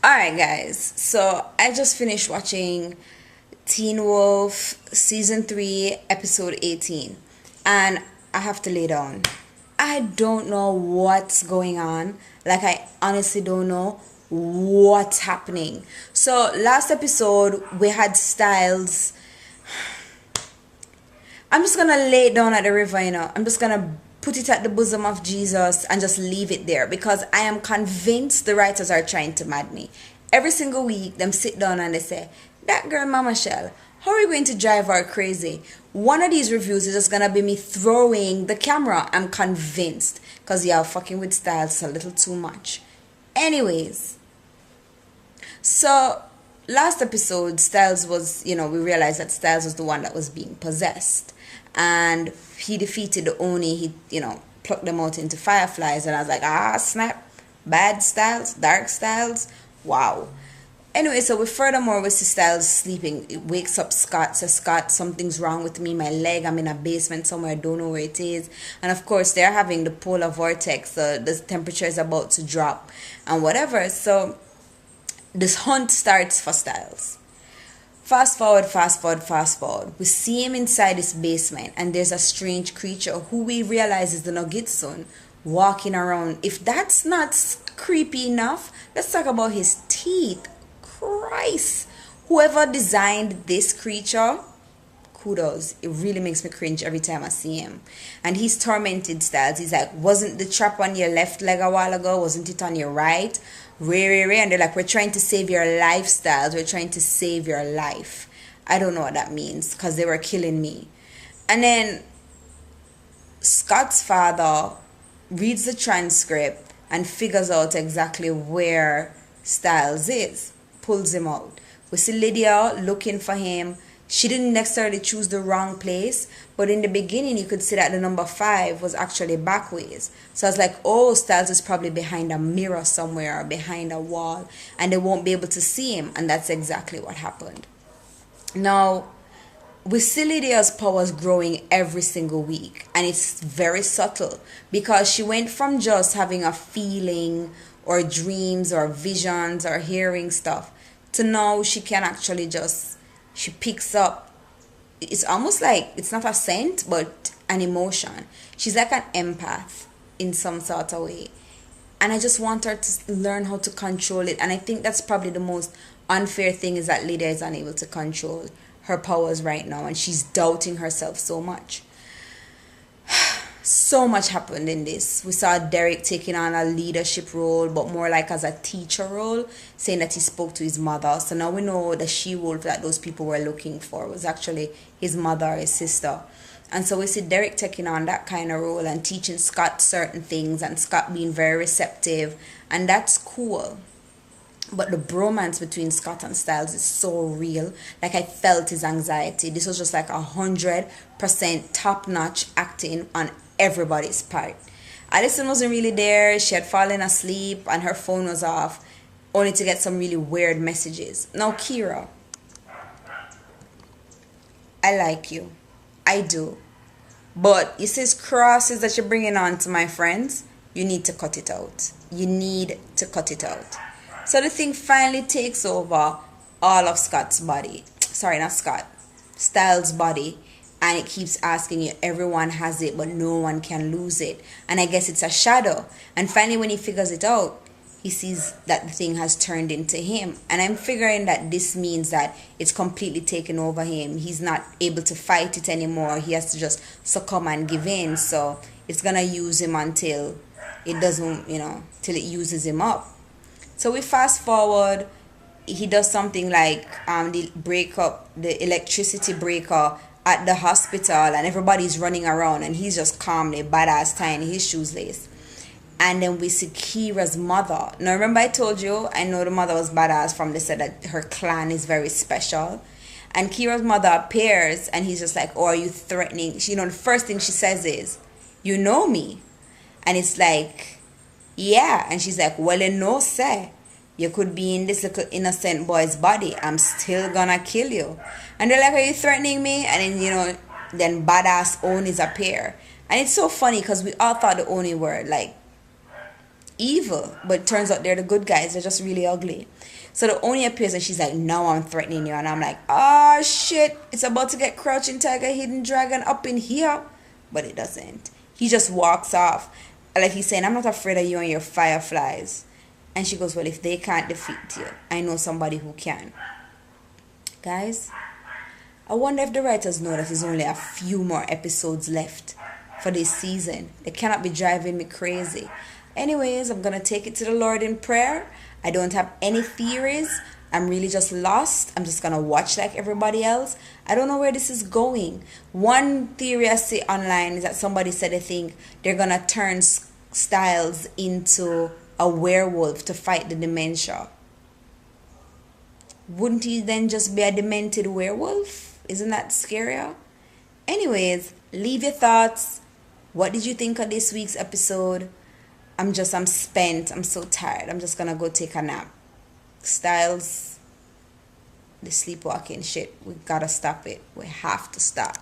Alright, guys, so I just finished watching Teen Wolf Season 3, Episode 18, and I have to lay down. I don't know what's going on. Like, I honestly don't know what's happening. So, last episode, we had Styles. I'm just gonna lay it down at the river, I'm just gonna put it at the bosom of Jesus and just leave it there because I am convinced the writers are trying to mad me. Every single week, them sit down and they say, that girl Mama Shell, how are we going to drive her crazy? One of these reviews is just gonna be me throwing the camera. I'm convinced because y'all fucking with Styles a little too much. Anyways, so last episode, Styles was, we realized that Styles was the one that was being possessed. And he defeated the Oni. He, plucked them out into fireflies. And I was like, snap. Bad Styles, dark Styles. Wow. Anyway, so furthermore, we see Styles sleeping. It wakes up Scott. Says, Scott, something's wrong with me. My leg, I'm in a basement somewhere. I don't know where it is. And of course, they're having the polar vortex. The temperature is about to drop and whatever. So this hunt starts for Styles. Fast forward. We see him inside this basement, and there's a strange creature who we realize is the Nogitsun walking around. If that's not creepy enough, let's talk about his teeth. Christ. Whoever designed this creature, kudos. It really makes me cringe every time I see him. And he's tormented Styles. He's like, wasn't the trap on your left leg a while ago? Wasn't it on your right? Ray. And they're like, we're trying to save your lifestyles. We're trying to save your life. I don't know what that means because they were killing me. And then Scott's father reads the transcript and figures out exactly where Styles is. Pulls him out. We see Lydia looking for him. She didn't necessarily choose the wrong place, but in the beginning you could see that the number 5 was actually backways. So I was like, oh, Styles is probably behind a mirror somewhere or behind a wall and they won't be able to see him, and that's exactly what happened. Now, we see Lydia's powers growing every single week, and it's very subtle because she went from just having a feeling or dreams or visions or hearing stuff to now she can actually she picks up, it's almost like it's not a scent but an emotion. She's like an empath in some sort of way, and I just want her to learn how to control it. And I think that's probably the most unfair thing, is that Lydia is unable to control her powers right now, and she's doubting herself so much. So much happened in this. We saw Derek taking on a leadership role, but more like as a teacher role, saying that he spoke to his mother. So now we know the she-wolf that those people were looking for was actually his mother or his sister. And so we see Derek taking on that kind of role and teaching Scott certain things, and Scott being very receptive, and that's cool. But the bromance between Scott and Styles is so real. Like, I felt his anxiety. This was just like 100% top-notch acting on everybody's part. Allison wasn't really there. She had fallen asleep and her phone was off, only to get some really weird messages. Now, Kira, I like you. I do. But you see these crosses that you're bringing on to my friends, you need to cut it out. You need to cut it out. So the thing finally takes over all of Scott's body. Sorry, not Scott. Styles' body. And it keeps asking you, everyone has it, but no one can lose it. And I guess it's a shadow. And finally, when he figures it out, he sees that the thing has turned into him. And I'm figuring that this means that it's completely taken over him. He's not able to fight it anymore. He has to just succumb and give in. So it's going to use him until it doesn't, till it uses him up. So we fast forward. He does something like the electricity breaker at the hospital, and everybody's running around, and he's just calmly, badass, tying his shoes lace. And then we see Kira's mother. Now, remember I told you, I know the mother was badass from they said that her clan is very special. And Kira's mother appears, and he's just like, oh, are you threatening? The first thing she says is, you know me? And it's like, yeah. And she's like, well, say, you could be in this little innocent boy's body. I'm still gonna kill you. And they're like, are you threatening me? And then, then badass Onis appear. And it's so funny because we all thought the Oni were like evil, but it turns out they're the good guys. They're just really ugly. So the Oni appears and she's like, "Now I'm threatening you," and I'm like, "Ah, shit! It's about to get Crouching Tiger, Hidden Dragon up in here," but it doesn't. He just walks off, like he's saying, "I'm not afraid of you and your fireflies." And she goes, "Well, if they can't defeat you, I know somebody who can." Guys, I wonder if the writers know that there's only a few more episodes left for this season. They cannot be driving me crazy. Anyways, I'm going to take it to the Lord in prayer. I don't have any theories. I'm really just lost. I'm just going to watch like everybody else. I don't know where this is going. One theory I see online is that somebody said they think they're going to turn Styles into a werewolf to fight the dementia. Wouldn't he then just be a demented werewolf? Isn't that scarier? Anyways, leave your thoughts. What did you think of this week's episode? I'm spent. I'm so tired. I'm just gonna go take a nap. Styles, the sleepwalking shit, we gotta stop it. We have to stop.